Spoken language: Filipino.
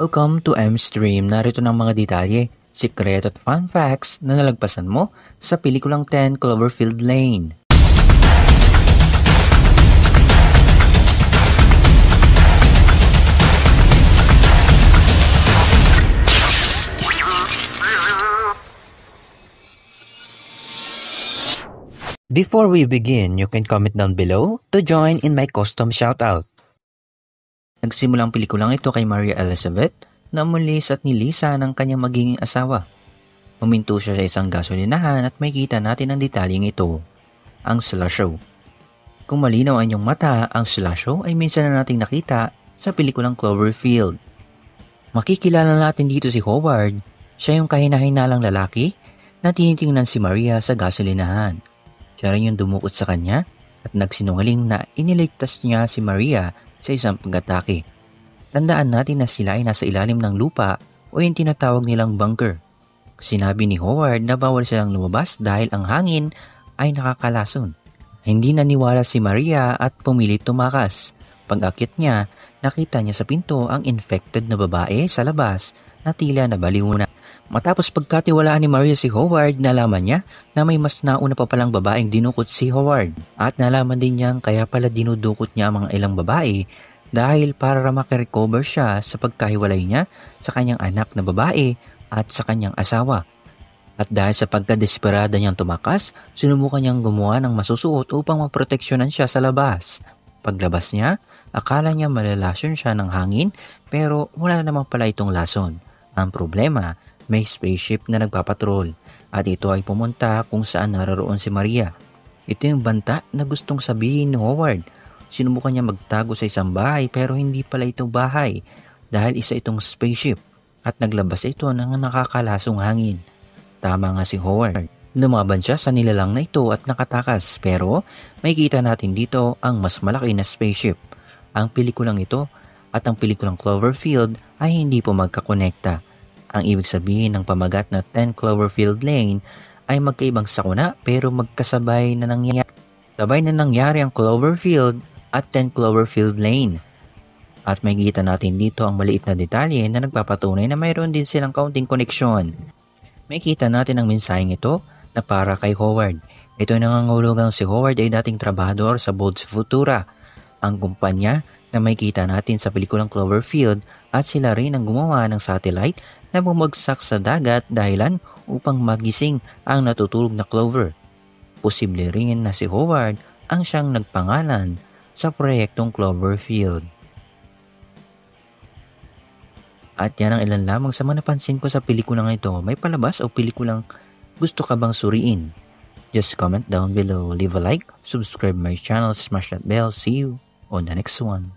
Welcome to M-Stream. Narito ng mga detalye, sikreto at fun facts na nalagpasan mo sa pelikulang 10 Cloverfield Lane. Before we begin, you can comment down below to join in my custom shoutout. Nagsimulang pelikulang ito kay Maria Elizabeth na umulis at nilisa ng kanyang magiging asawa. Huminto siya sa isang gasolinahan at makikita natin ang detalyeng ito, ang slash show. Kung malinaw ang iyong mata, ang slash show ay minsan na nating nakita sa pelikulang Cloverfield. Makikilala natin dito si Howard, siya yung kahina-hinalang lalaki na tinitingnan si Maria sa gasolinahan. Siya rin yung dumukot sa kanya at nagsinungaling na iniligtas niya si Maria sa isang pag-atake. Tandaan natin na sila ay nasa ilalim ng lupa o yung tinatawag nilang bunker. Sinabi ni Howard na bawal silang lumabas dahil ang hangin ay nakakalason. Hindi naniwala si Maria at pumilit tumakas. Pag-akit niya, nakita niya sa pinto ang infected na babae sa labas na tila nabaliw na. Matapos pagkatiwalaan ni Maria si Howard, nalaman niya na may mas nauna pa palang babaeng dinukot si Howard. At nalaman din niyang kaya pala dinudukot niya ang mga ilang babae dahil para makarecover siya sa pagkahiwalay niya sa kanyang anak na babae at sa kanyang asawa. At dahil sa pagkadesperada niyang tumakas, sinubukan niyang gumawa ng masusuot upang maproteksyonan siya sa labas. Paglabas niya, akala niya malalason siya ng hangin pero wala naman pala itong lason. Ang problema, may spaceship na nagpapatrol at ito ay pumunta kung saan naroon si Maria. Ito yung banta na gustong sabihin ni Howard. Sinubukan niya magtago sa isang bahay pero hindi pala ito bahay dahil isa itong spaceship at naglabas ito ng nakakalasong hangin. Tama nga si Howard. Lumaban siya sa nilalang na ito at nakatakas pero may kita natin dito ang mas malaki na spaceship. Ang pelikulang ito at ang pelikulang Cloverfield ay hindi po magkakonekta. Ang ibig sabihin ng pamagat na 10 Cloverfield Lane ay magkaibang sakuna pero magkasabay na nangyari. Sabay na nangyari ang Cloverfield at 10 Cloverfield Lane. At may kita natin dito ang maliit na detalye na nagpapatunay na mayroon din silang kaunting koneksyon. May kita natin ang mensaheng ito na para kay Howard. Ito ay nangangahulugang si Howard ay dating trabahador sa Bolts Futura, ang kumpanya na may kita natin sa pelikulang Cloverfield at sila rin ang gumawa ng satellite na bumagsak sa dagat dahilan upang magising ang natutulog na Clover. Posible rin na si Howard ang siyang nagpangalan sa proyektong Cloverfield. At yan ang ilan lamang sa mga napansin ko sa pelikulang ito. May palabas o pelikulang gusto ka bang suriin? Just comment down below, leave a like, subscribe my channel, smash that bell. See you on the next one.